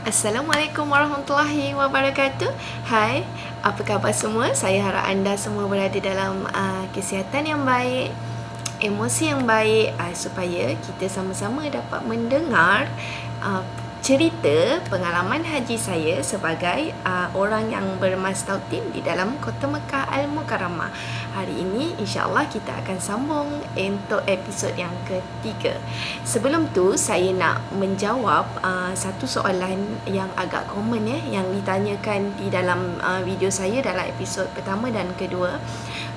Assalamualaikum warahmatullahi wabarakatuh. Hai, apa khabar semua? Saya harap anda semua berada dalam kesihatan yang baik, emosi yang baik, supaya kita sama-sama dapat mendengar cerita pengalaman haji saya sebagai orang yang bermastautin di dalam Kota Mekah Al-Mukarramah. Hari ini insya-Allah kita akan sambung untuk episod yang ketiga. Sebelum tu saya nak menjawab satu soalan yang agak common yang ditanyakan di dalam video saya dalam episod pertama dan kedua.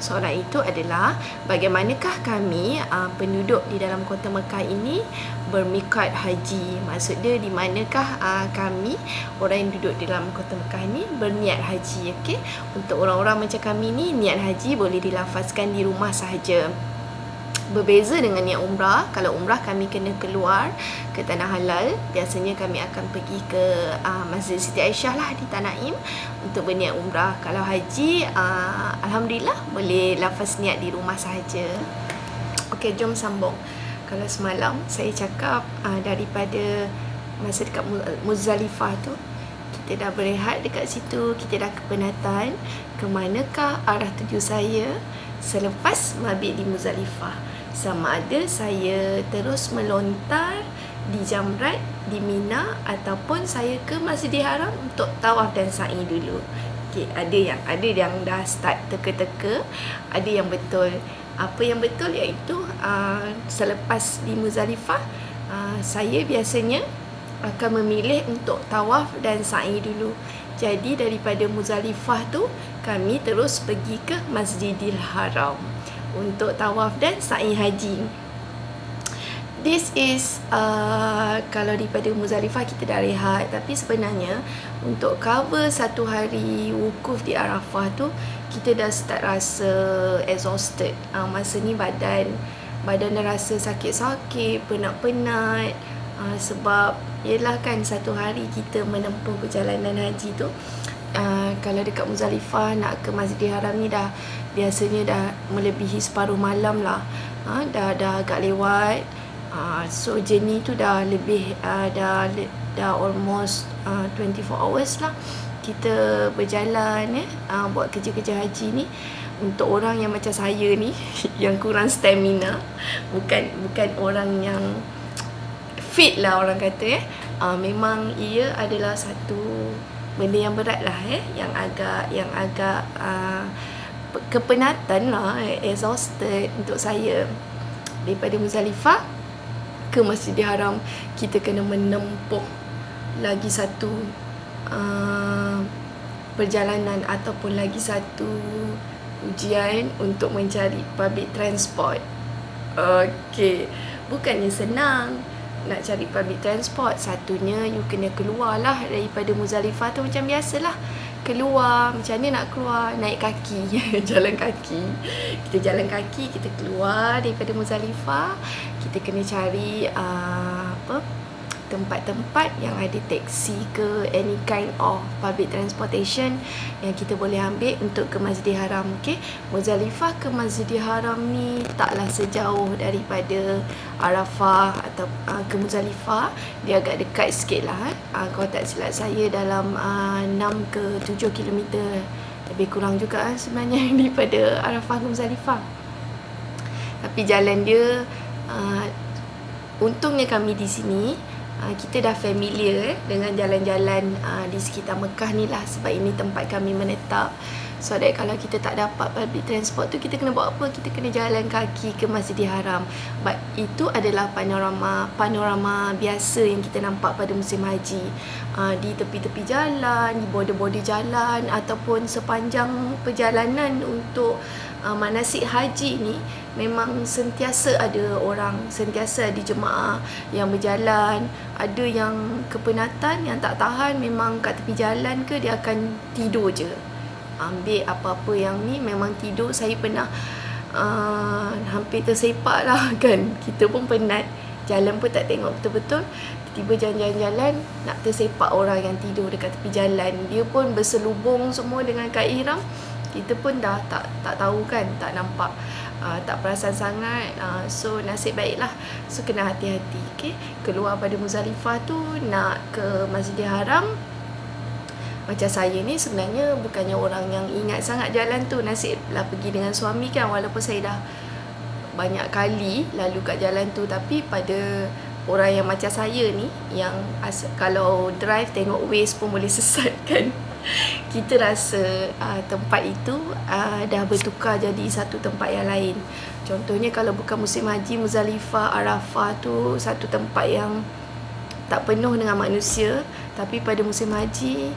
Soalan itu adalah bagaimanakah kami penduduk di dalam Kota Mekah ini bermiqat haji. Maksud dia di manakah kami orang yang duduk di dalam Kota Mekah ini berniat haji. Okey, untuk orang-orang macam kami ni, niat haji boleh dilafazkan di rumah sahaja. Berbeza dengan niat umrah. Kalau umrah kami kena keluar ke Tanah Halal. Biasanya kami akan pergi ke Masjid Siti Aisyah lah di Tanaim untuk berniat umrah. Kalau haji, Alhamdulillah boleh lafaz niat di rumah sahaja. Okey, jom sambung. Kalau semalam saya cakap daripada masa dekat Muzdalifah tu, kita dah berehat dekat situ, kita dah kepenatan ke manakah arah tuju saya selepas mabit di Muzdalifah. Sama ada saya terus melontar di Jamrat di Mina ataupun saya ke Masjidil Haram untuk tawaf dan sa'i dulu. Okay, ada yang dah start teka-teka, ada yang betul. Apa yang betul iaitu selepas di Muzdalifah, saya biasanya akan memilih untuk tawaf dan sa'i dulu. Jadi daripada Muzdalifah tu kami terus pergi ke Masjidil Haram untuk tawaf dan sa'i haji. This is kalau daripada Muzdalifah kita dah rehat, tapi sebenarnya untuk cover satu hari wukuf di Arafah tu kita dah start rasa exhausted. Masa ni badan dah rasa sakit-sakit, penat-penat, sebab yelah kan satu hari kita menempuh perjalanan haji tu. Kalau dekat Muzdalifah nak ke Masjidil Haram ni dah biasanya dah melebihi separuh malam lah. Dah agak lewat. So journey tu dah lebih dah almost 24 hours lah kita berjalan buat kerja-kerja haji ni. Untuk orang yang macam saya ni yang kurang stamina, bukan orang yang fit lah orang kata memang ia adalah satu benda yang berat lah yang agak kepenatan lah, exhausted untuk saya. Daripada Muzdalifah ke Masjidil Haram kita kena menempuh lagi satu perjalanan ataupun lagi satu ujian untuk mencari public transport. Okey, bukannya senang nak cari public transport. Satunya you kena keluar lah daripada Muzdalifah tu macam biasalah. Keluar, macam mana nak keluar? Naik kaki, jalan kaki. Kita jalan kaki, kita keluar daripada Muzdalifah. Kita kena cari tempat-tempat yang ada taksi ke any kind of public transportation yang kita boleh ambil untuk ke Masjidil Haram. Okay? Muzdalifah ke Masjidil Haram ni taklah sejauh daripada Arafah atau ke Muzdalifah. Dia agak dekat sikit lah. Kalau tak silap saya dalam 6 ke 7 km lebih kurang juga sebenarnya daripada Arafah ke Muzdalifah. Tapi jalan dia untungnya kami di sini kita dah familiar dengan jalan-jalan di sekitar Mekah ni lah, sebab ini tempat kami menetap. So that kalau kita tak dapat public transport tu, kita kena buat apa? Kita kena jalan kaki ke Masjidil Haram. But itu adalah panorama biasa yang kita nampak pada musim haji. Di tepi-tepi jalan, di border-border jalan, ataupun sepanjang perjalanan untuk manasik haji ni, memang sentiasa ada orang, sentiasa ada jemaah yang berjalan. Ada yang kepenatan, yang tak tahan, memang kat tepi jalan ke dia akan tidur je, ambil apa-apa yang ni memang tidur. Saya pernah hampir tersepak lah kan. Kita pun penat, jalan pun tak tengok betul-betul, tiba-tiba jalan-jalan nak tersepak orang yang tidur dekat tepi jalan. Dia pun berselubung semua dengan kain ihram. Kita pun dah tak tahu kan, tak nampak tak perasan sangat. So nasib baiklah. So kena hati-hati. Okay? Keluar pada Muzdalifah tu nak ke Masjidil Haram. Macam saya ni sebenarnya bukannya orang yang ingat sangat jalan tu. Nasiblah pergi dengan suami kan. Walaupun saya dah banyak kali lalu kat jalan tu. Tapi pada orang yang macam saya ni, yang kalau drive tengok Waze pun boleh sesat kan. Kita rasa tempat itu dah bertukar jadi satu tempat yang lain. Contohnya kalau bukan musim haji, Muzdalifah, Arafah tu satu tempat yang tak penuh dengan manusia. Tapi pada musim haji,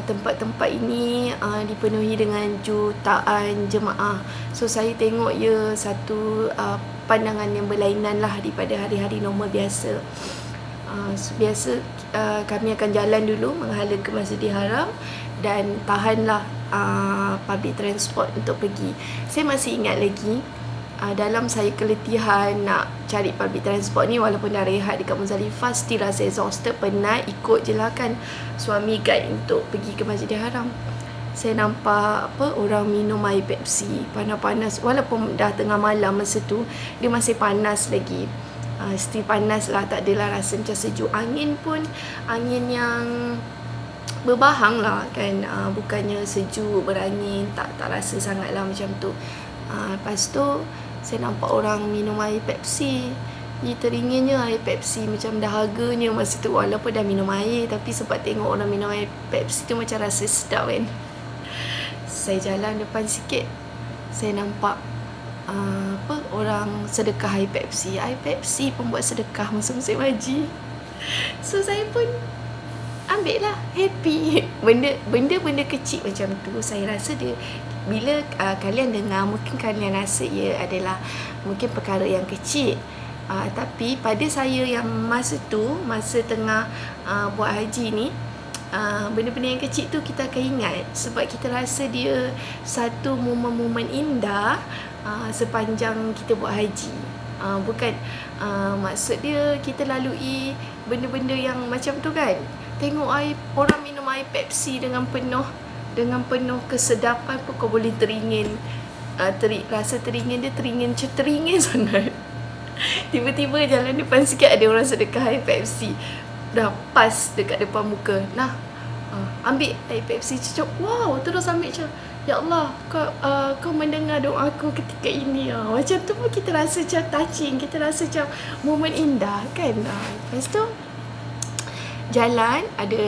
tempat-tempat ini dipenuhi dengan jutaan jemaah. So saya tengok ia satu pandangan yang berlainan lah daripada hari-hari normal biasa. Biasa kami akan jalan dulu menghala ke Masjidil Haram dan tahanlah public transport untuk pergi. Saya masih ingat lagi dalam saya keletihan nak cari public transport ni, walaupun dah rehat dekat Muzdalifah, still rasa exhausted, penat, ikut je lah kan suami guide untuk pergi ke Masjidil Haram. Saya nampak orang minum air Pepsi panas-panas, walaupun dah tengah malam masa tu dia masih panas lagi. Still panas lah, tak adalah rasa macam sejuk. Angin pun angin yang berbahang lah kan, bukannya sejuk berangin, tak rasa sangat lah macam tu. Lepas tu saya nampak orang minum air Pepsi. Teringinnya air Pepsi macam dahaganya masa tu. Walaupun dah minum air, tapi sebab tengok orang minum air Pepsi tu macam rasa sedap kan. Saya jalan depan sikit, saya nampak orang sedekah air Pepsi. Air Pepsi pun buat sedekah masa musim haji. So saya pun ambil lah, happy. Benda-benda kecil macam tu, saya rasa dia, bila kalian dengar, mungkin kalian rasa ia adalah mungkin perkara yang kecil. Tapi pada saya yang masa tu, masa tengah buat haji ni, benda-benda yang kecil tu kita akan ingat. Sebab kita rasa dia satu momen-momen indah sepanjang kita buat haji. Bukan maksud dia kita lalui benda-benda yang macam tu kan. Tengok orang minum air Pepsi dengan penuh kesedapan pun kau boleh teringin. Rasa teringin dia teringin sangat. Tiba-tiba jalan depan sikit ada orang sedekah air Pepsi. Dah pas dekat depan muka. Nah, ambil air Pepsi, cecok. Wow, terus ambil macam, ya Allah, kau mendengar doa aku ketika ini. Macam tu pun kita rasa macam touching, kita rasa macam momen indah kan. Lepas tu jalan ada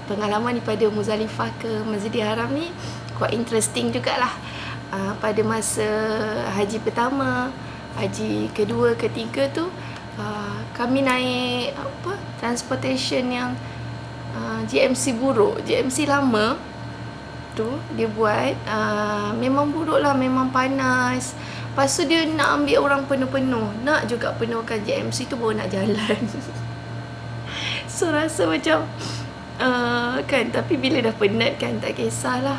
pengalaman daripada Muzdalifah ke Masjidil Haram ni quite interesting jugalah. Pada masa haji pertama, haji kedua, ketiga tu kami naik transportation yang GMC buruk, GMC lama tu dia buat memang buruk lah, memang panas. Lepas tu dia nak ambil orang penuh-penuh, nak juga penuhkan GMC tu baru nak jalan. So rasa macam kan, tapi bila dah penat kan, tak kisahlah,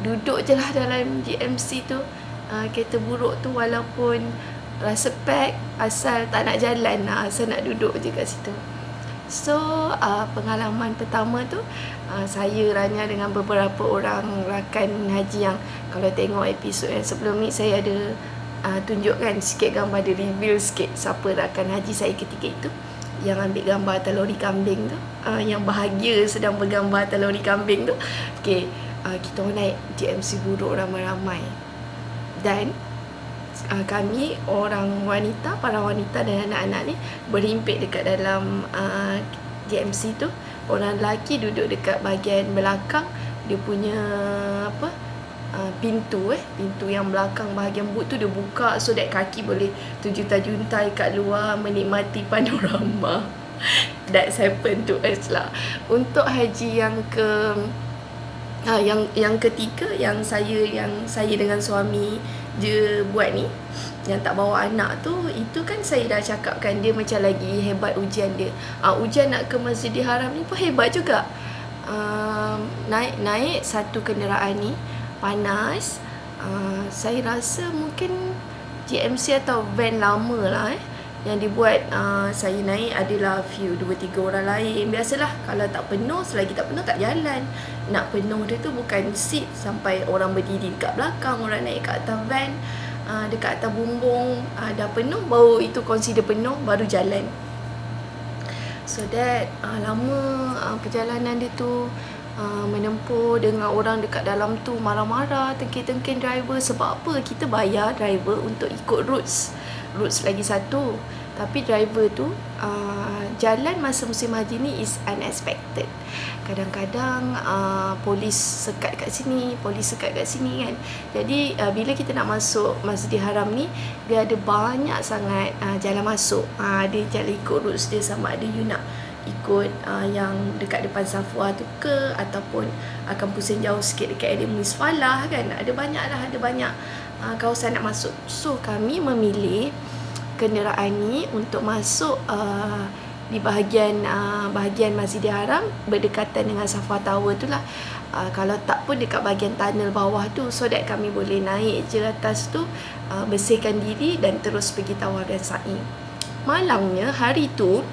duduk je lah dalam GMC tu. Kereta buruk tu walaupun rasa pack, asal tak nak jalan lah, asal nak duduk je kat situ. So pengalaman pertama tu saya Rania dengan beberapa orang rakan haji yang kalau tengok episod yang sebelum ni saya ada tunjukkan sikit gambar, ada reveal sikit siapa rakan haji saya ketika itu yang ambil gambar teluri kambing tu, yang bahagia sedang bergambar teluri kambing tu. Okay, kita orang naik GMC buruk ramai-ramai dan kami orang wanita, para wanita dan anak-anak ni berhimpit dekat dalam GMC tu. Orang lelaki duduk dekat bahagian belakang, dia punya pintu yang belakang bahagian boot tu dia buka, so that kaki boleh juntai kat luar menikmati panorama. That's happened to us lah. Untuk haji yang yang ketiga yang saya dengan suami je buat ni, yang tak bawa anak tu, itu kan saya dah cakapkan dia macam lagi hebat ujian dia. Ujian nak ke Masjidil Haram ni pun hebat juga. Naik satu kenderaan ni panas. Saya rasa mungkin GMC atau van lama lah yang dibuat. Saya naik adalah few 2-3 orang lain. Biasalah kalau tak penuh, selagi tak penuh tak jalan. Nak penuh dia tu bukan seat sampai orang berdiri kat belakang, orang naik kat atas van. dekat atas bumbung dah penuh, baru itu consider penuh, baru jalan. So that lama perjalanan dia tu, menempuh dengan orang dekat dalam tu marah-marah, tengking-tengking driver. Sebab apa? Kita bayar driver untuk ikut routes lagi satu. Tapi driver tu jalan masa musim haji ni is unexpected. Kadang-kadang polis sekat kat sini, polis sekat kat sini kan. Jadi bila kita nak masuk Masjidil Haram ni, dia ada banyak sangat jalan masuk. Dia jalan ikut routes dia, sama ada you nak ikut yang dekat depan Safwa tu ke, ataupun akan pusing jauh sikit dekat area Misfalah kan. Ada banyak kawasan nak masuk. So kami memilih kenderaan ni untuk masuk di bahagian Masjidil Haram berdekatan dengan Safwa Tower tu lah. Kalau tak pun dekat bahagian tunnel bawah tu, so that kami boleh naik je atas tu, bersihkan diri dan terus pergi tawaf dan sa'i. Malangnya hari tu,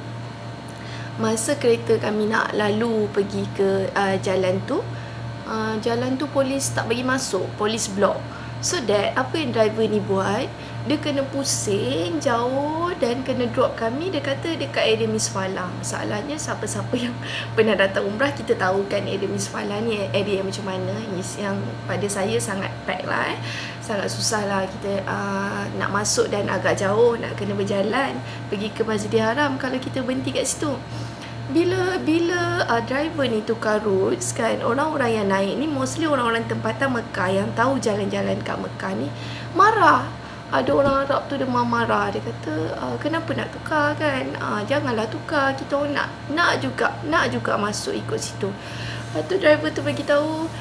masa kereta kami nak lalu pergi ke jalan tu polis tak bagi masuk, polis block. So that apa yang driver ni buat, dia kena pusing jauh dan kena drop kami. Dia kata dekat area Misfalah. Masalahnya siapa-siapa yang pernah datang umrah, kita tahu kan area Misfalah ni area macam mana. Yang pada saya sangat pack lah, sangat susah lah kita nak masuk, dan agak jauh, nak kena berjalan pergi ke Masjidil Haram kalau kita berhenti kat situ. Bila driver ni tukar routes kan, orang-orang yang naik ni mostly orang-orang tempatan Mekah yang tahu jalan-jalan kat Mekah ni marah. Ada orang Arab tu dia marah, dia kata kenapa nak tukar kan, janganlah tukar, kita orang nak juga masuk ikut situ. Lepas tu driver tu bagi tahu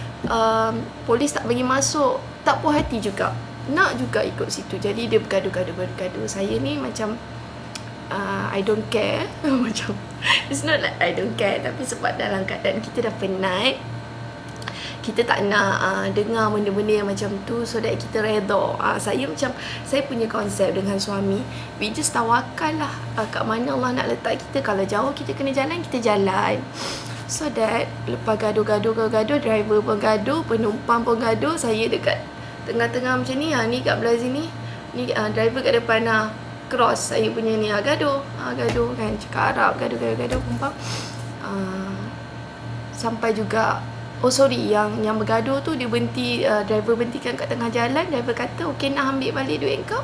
polis tak bagi masuk, tak puas hati juga, nak juga ikut situ. Jadi dia bergaduh. Saya ni macam I don't care macam it's not like I don't care, tapi sebab dalam keadaan kita dah penat, kita tak nak dengar benda-benda yang macam tu, so that kita redha. Saya punya konsep dengan suami, we just tawakal lah kat mana Allah nak letak kita. Kalau jauh kita kena jalan, kita jalan. So that lepas gaduh, driver pun gaduh, penumpang pun gaduh, saya dekat tengah-tengah macam ni, ni kat belah sini, ni driver kat depan cross saya punya ni, gaduh kan, cakap Arab, gaduh penumpang. Sampai juga, yang bergaduh tu dia berhenti, driver berhentikan kat tengah jalan. Driver kata, okey, nak ambil balik duit kau,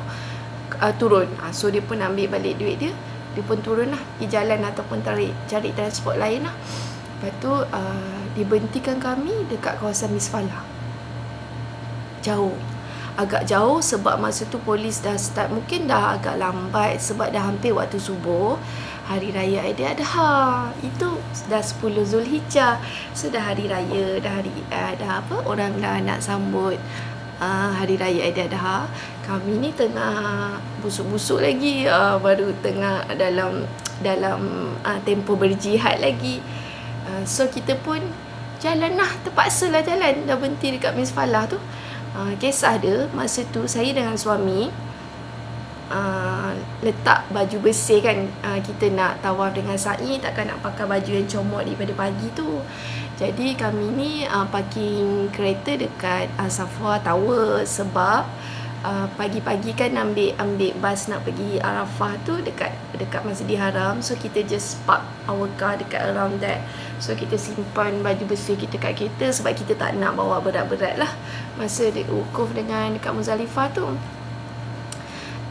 turun. So dia pun ambil balik duit dia pun turun lah, pergi jalan ataupun cari transport lain lah. Lepas tu diberhentikan kami dekat kawasan Misfalah, agak jauh sebab masa tu polis dah start, mungkin dah agak lambat sebab dah hampir waktu subuh. Hari Raya Aidiladha itu dah 10 Zulhijjah. So dah hari raya, dah orang dah nak sambut Hari Raya Aidiladha. Kami ni tengah busuk-busuk lagi, baru tengah dalam tempoh berjihad lagi. So kita pun jalan lah, terpaksa lah jalan. Dah berhenti dekat Misfalah tu. Kisah dia, masa tu saya dengan suami letak baju bersih kan. Kita nak tawaf dengan sa'i, takkan nak pakai baju yang comot daripada pagi tu. Jadi kami ni parking kereta dekat Safwa Tower, sebab pagi-pagi kan ambil bas nak pergi Arafah tu dekat Masjidil Haram. So kita just park our car dekat around that. So kita simpan baju bersih kita kat kereta, sebab kita tak nak bawa berat-berat lah masa wukuf dengan dekat Muzdalifah tu.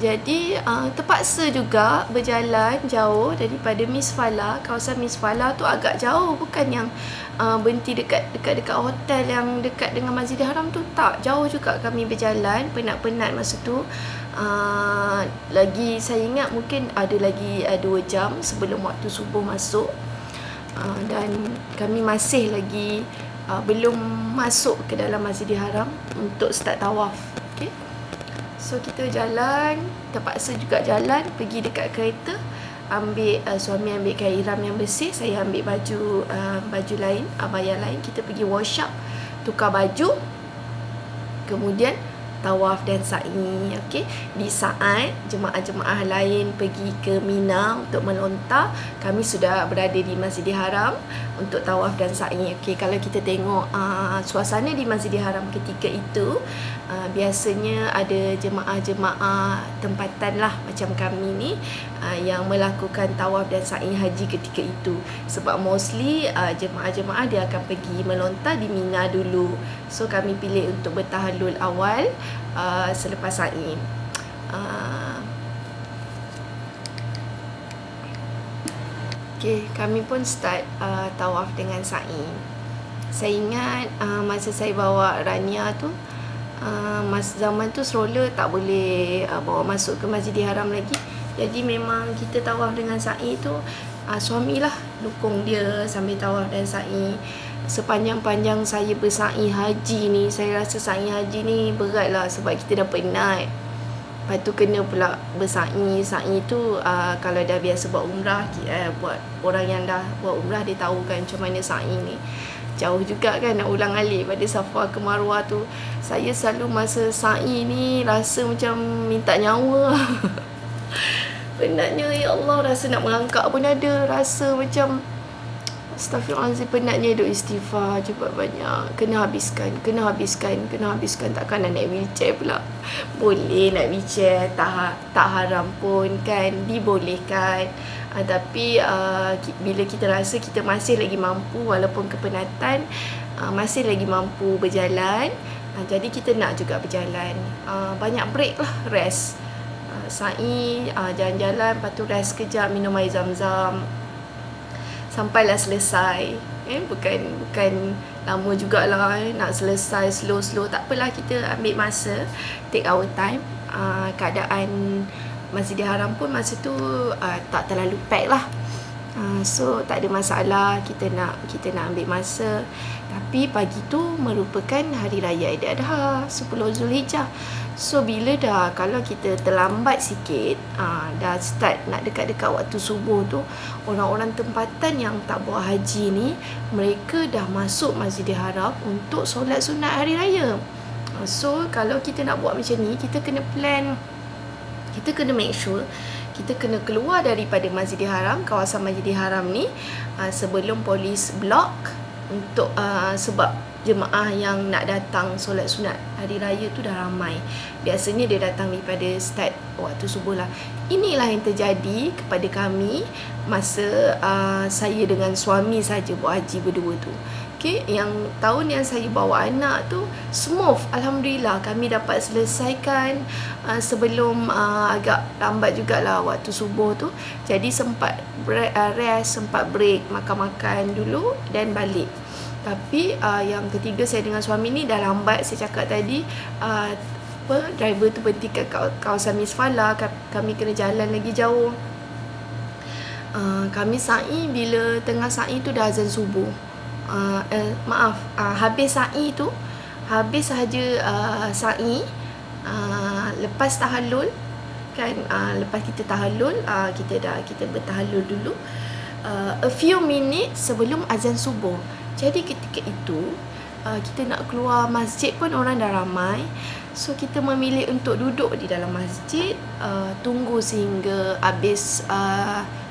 Jadi terpaksa juga berjalan jauh daripada Misfalah. Kawasan Misfalah tu agak jauh, bukan yang berhenti dekat hotel yang dekat dengan Masjidil Haram tu, tak. Jauh juga kami berjalan, penat-penat masa tu. Lagi saya ingat mungkin ada lagi 2 jam sebelum waktu subuh masuk. Dan kami masih lagi belum masuk ke dalam Masjidil Haram untuk start tawaf. Okay? So kita jalan, terpaksa juga jalan, pergi dekat kereta, suami ambilkan ihram yang bersih, saya ambil baju lain, abaya lain. Kita pergi workshop, tukar baju, kemudian tawaf dan sa'i. Okey, di saat jemaah-jemaah lain pergi ke Mina untuk melontar, kami sudah berada di Masjidil Haram untuk tawaf dan sa'i. Okey, kalau kita tengok suasana di Masjidil Haram ketika itu, biasanya ada jemaah-jemaah tempatan lah macam kami ni yang melakukan tawaf dan sa'i haji ketika itu. Sebab mostly jemaah-jemaah dia akan pergi melontar di Mina dulu. So kami pilih untuk bertahallul awal selepas sa'i. Okay, kami pun start tawaf dengan sa'i. Saya ingat masa saya bawa Rania tu, masa zaman tu stroller tak boleh bawa masuk ke Masjidil Haram lagi. Jadi memang kita tawaf dengan sa'i tu, suamilah dukung dia sambil tawaf dan sa'i. Sepanjang-panjang saya bersa'i haji ni, saya rasa sa'i haji ni berat lah sebab kita dah penat. Lepas tu kena pula bersa'i. Sa'i tu kalau dah biasa buat umrah, buat orang yang dah buat umrah dia tahu kan macam mana sa'i ni. Jauh juga kan nak ulang alik pada Safa ke Marwah tu. Saya selalu masa sa'i ni rasa macam minta nyawa. Penatnya, ya Allah, rasa nak mengangkat pun ada. Rasa macam Astaghfirullahaladzim, penatnya duk istighfar cepat banyak. Kena habiskan. Takkan nak naik wheelchair pula. Boleh naik wheelchair, tak haram pun kan, dibolehkan. Tapi bila kita rasa kita masih lagi mampu, walaupun kepenatan, masih lagi mampu berjalan, jadi kita nak juga berjalan. Banyak break lah, rest. Sa'i, jalan-jalan, lepas tu rest kejap, minum air zam-zam sampailah selesai. Bukan lama jugalah nak selesai slow-slow. Tak apalah, kita ambil masa, take our time. Keadaan Masjidil Haram pun masa tu tak terlalu pack lah. So tak ada masalah, kita nak ambil masa. Tapi pagi tu merupakan hari raya Aidiladha 10 Zulhijjah. So bila kalau kita terlambat sikit, dah start nak dekat-dekat waktu subuh tu, orang-orang tempatan yang tak buat haji ni, mereka dah masuk Masjidil Haram untuk solat sunat hari raya. So kalau kita nak buat macam ni, kita kena plan, kita kena make sure kita kena keluar daripada Masjidil Haram, kawasan Masjidil Haram ni, sebelum polis blok untuk sebab jemaah yang nak datang solat sunat hari raya tu dah ramai. Biasanya dia datang daripada start waktu subuh lah. Inilah yang terjadi kepada kami masa saya dengan suami saja buat haji berdua tu. Okay, yang tahun yang saya bawa anak tu smooth, Alhamdulillah. Kami dapat selesaikan sebelum agak lambat jugalah waktu subuh tu. Jadi sempat rest, sempat break, makan-makan dulu dan balik. Tapi yang ketiga, saya dengan suami ni dah lambat. Saya cakap tadi, driver tu berhenti kat kawasan Misfala. Kami kena jalan lagi jauh. Kami sa'i, bila tengah sa'i tu dah azan subuh. Habis sa'i tu, habis sahaja sa'i, lepas tahallul kan, lepas kita tahallul, kita bertahallul dulu a few minutes sebelum azan subuh. Jadi ketika itu kita nak keluar masjid pun orang dah ramai. So kita memilih untuk duduk di dalam masjid, tunggu sehingga habis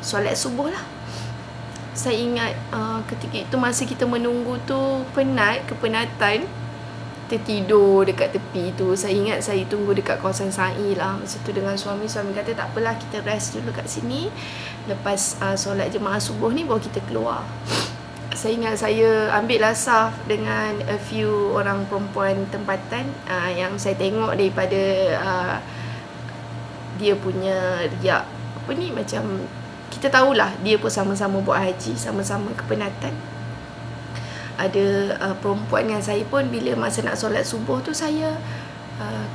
solat subuh lah. Saya ingat ketika itu masa kita menunggu tu kepenatan, tertidur dekat tepi tu. Saya ingat saya tunggu dekat kawasan sa'i lah masa tu dengan suami. Suami kata tak apalah, kita rest dulu kat sini, lepas solat jemaah subuh ni baru kita keluar. Saya ingat saya ambil lah saf dengan a few orang perempuan tempatan yang saya tengok daripada dia punya riak macam kita tahulah dia pun sama-sama buat haji, sama-sama kepenatan. Ada perempuan dengan saya pun, bila masa nak solat subuh tu, saya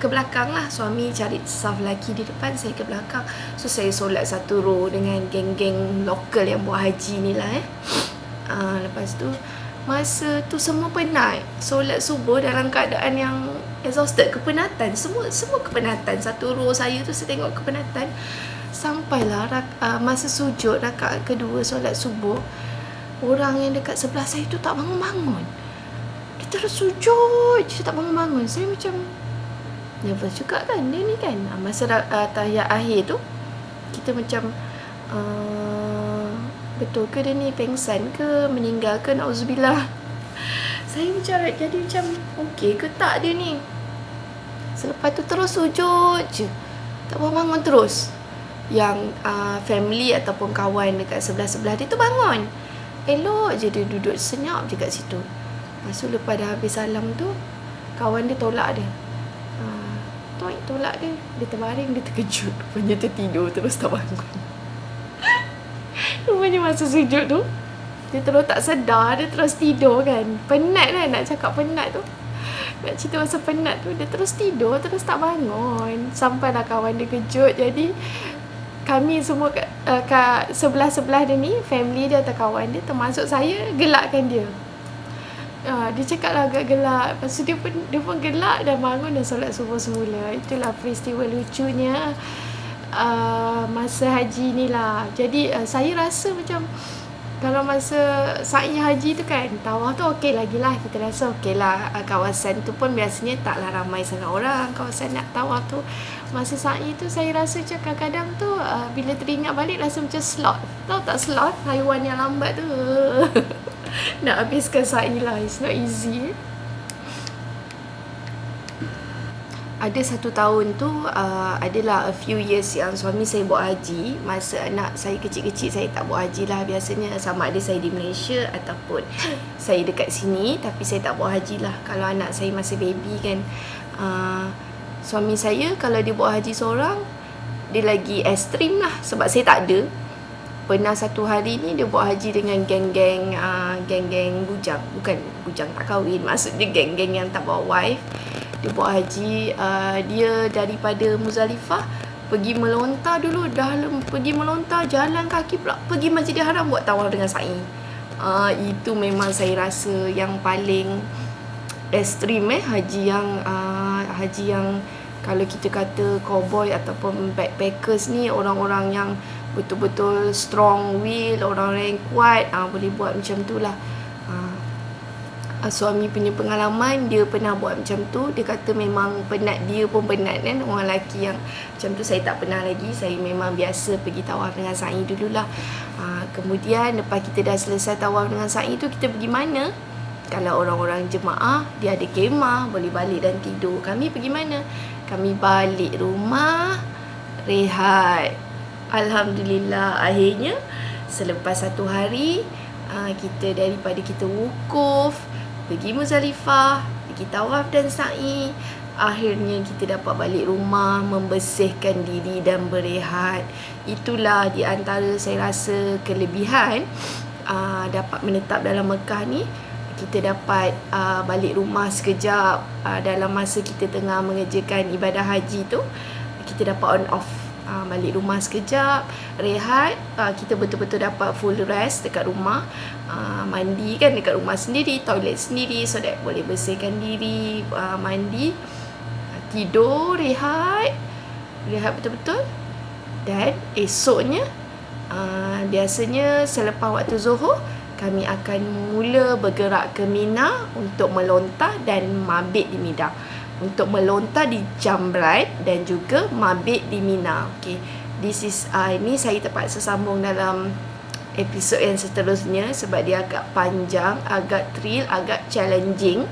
ke belakang lah. Suami cari saf lelaki di depan, saya ke belakang. So saya solat satu row dengan geng-geng lokal yang buat haji ni lah. Lepas tu masa tu semua penat, solat subuh dalam keadaan yang exhausted, kepenatan, semua kepenatan. Satu row saya tu saya tengok kepenatan. Sampailah masa sujud rakaat kedua solat subuh, orang yang dekat sebelah saya tu tak bangun-bangun. Dia terus sujud je, tak bangun-bangun. Saya macam, nervous juga kan dia ni kan. Masa tahiyat akhir tu kita macam betul ke dia ni pengsan ke, meninggal ke, na'udzubillah. Saya macam jadi macam okey ke tak dia ni. Selepas tu terus sujud je, tak bangun terus. Yang family ataupun kawan dekat sebelah-sebelah dia tu bangun. Elok je dia duduk senyap je kat situ. Lepas tu lepas dah habis salam tu, kawan dia tolak dia. Tolak dia. Dia terbaring, dia terkejut. Rupanya tertidur terus tak bangun. Rupanya masa sujud tu, dia terus tak sedar, dia terus tidur kan. Penat kan nak cakap penat tu. Nak cerita masa penat tu, dia terus tidur, terus tak bangun. Sampailah kawan dia kejut. Jadi kami semua kat sebelah-sebelah dia ni, family dia atau kawan dia, termasuk saya, gelakkan dia. Dia cakap lah agak gelak. Lepas tu dia pun gelak dan bangun dan solat subuh semula. Itulah peristiwa lucunya masa haji ni lah. Jadi saya rasa macam kalau masa sa'i haji tu kan, tawaf tu okey lagi lah. Kita rasa okey lah. Kawasan tu pun biasanya taklah ramai sangat orang. Kawasan nak tawaf tu. Masa sa'i tu saya rasa macam kadang-kadang tu bila teringat balik rasa macam slot. Tahu tak slot? Haiwan yang lambat tu. Nak habiskan sa'i lah. It's not easy. Ada 1 tahun tu adalah a few years yang suami saya buat haji. Masa anak saya kecil-kecil saya tak buat haji lah. Biasanya sama ada saya di Malaysia ataupun saya dekat sini, tapi saya tak buat haji lah. Kalau anak saya masih baby kan, suami saya kalau dia buat haji seorang, dia lagi ekstrim lah. Sebab saya tak ada. Pernah satu hari ni dia buat haji dengan geng-geng bujang. Bukan bujang tak kahwin, maksudnya geng-geng yang tak bawa wife. Dia buat haji, dia daripada Muzdalifah pergi melontar dulu. Dah pergi melontar, jalan kaki pula pergi Masjidil Haram buat tawaf dengan sa'i. Itu memang saya rasa yang paling ekstrim haji yang kalau kita kata cowboy ataupun backpackers ni, orang-orang yang betul-betul strong will, orang-orang yang kuat, boleh buat macam tu lah. Suami punya pengalaman, dia pernah buat macam tu. Dia kata memang penat, dia pun penat kan. Orang lelaki yang macam tu saya tak pernah lagi. Saya memang biasa pergi tawaf dengan sa'i dululah. Kemudian lepas kita dah selesai tawaf dengan sa'i tu, kita pergi mana? Kalau orang-orang jemaah, dia ada kemah, boleh balik dan tidur. Kami pergi mana? Kami balik rumah, rehat. Alhamdulillah, akhirnya selepas 1 hari, daripada kita wukuf, pergi Muzdalifah, pergi tawaf dan sa'i, akhirnya kita dapat balik rumah, membersihkan diri dan berehat. Itulah di antara saya rasa kelebihan dapat menetap dalam Mekah ni. Kita dapat balik rumah sekejap dalam masa kita tengah mengerjakan ibadah haji tu. Kita dapat on off, balik rumah sekejap, rehat. Kita betul-betul dapat full rest dekat rumah. Mandi kan dekat rumah sendiri, toilet sendiri, so that boleh bersihkan diri, mandi, tidur, rehat betul-betul. Dan esoknya biasanya selepas waktu Zuhur, kami akan mula bergerak ke Mina untuk melontar dan mabit di Mina. Untuk melontar di Jamrat dan juga mabit di Mina. Okay. This is ini saya terpaksa sambung dalam episod yang seterusnya sebab dia agak panjang, agak thrill, agak challenging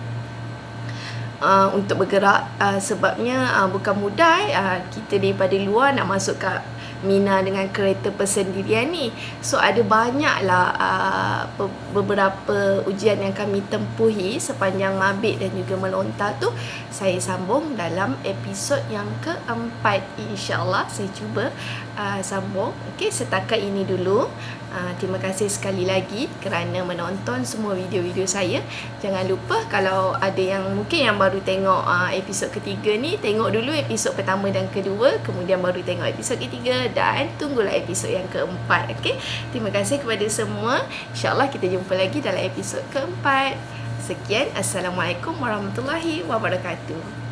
untuk bergerak. Sebabnya bukan mudah kita daripada luar nak masuk ke Mina dengan kereta persendirian ni. So ada banyaklah beberapa ujian yang kami tempuhi sepanjang mabit dan juga melontar tu. Saya sambung dalam episod yang keempat. InsyaAllah saya cuba sambung. Okey, setakat ini dulu. Terima kasih sekali lagi kerana menonton semua video-video saya. Jangan lupa kalau ada yang mungkin yang baru tengok episod ketiga ni, tengok dulu episod pertama dan kedua, kemudian baru tengok episod ketiga dan tunggulah episod yang keempat. Okey, terima kasih kepada semua. InsyaAllah kita jumpa lagi dalam episod keempat. Sekian, Assalamualaikum warahmatullahi wabarakatuh.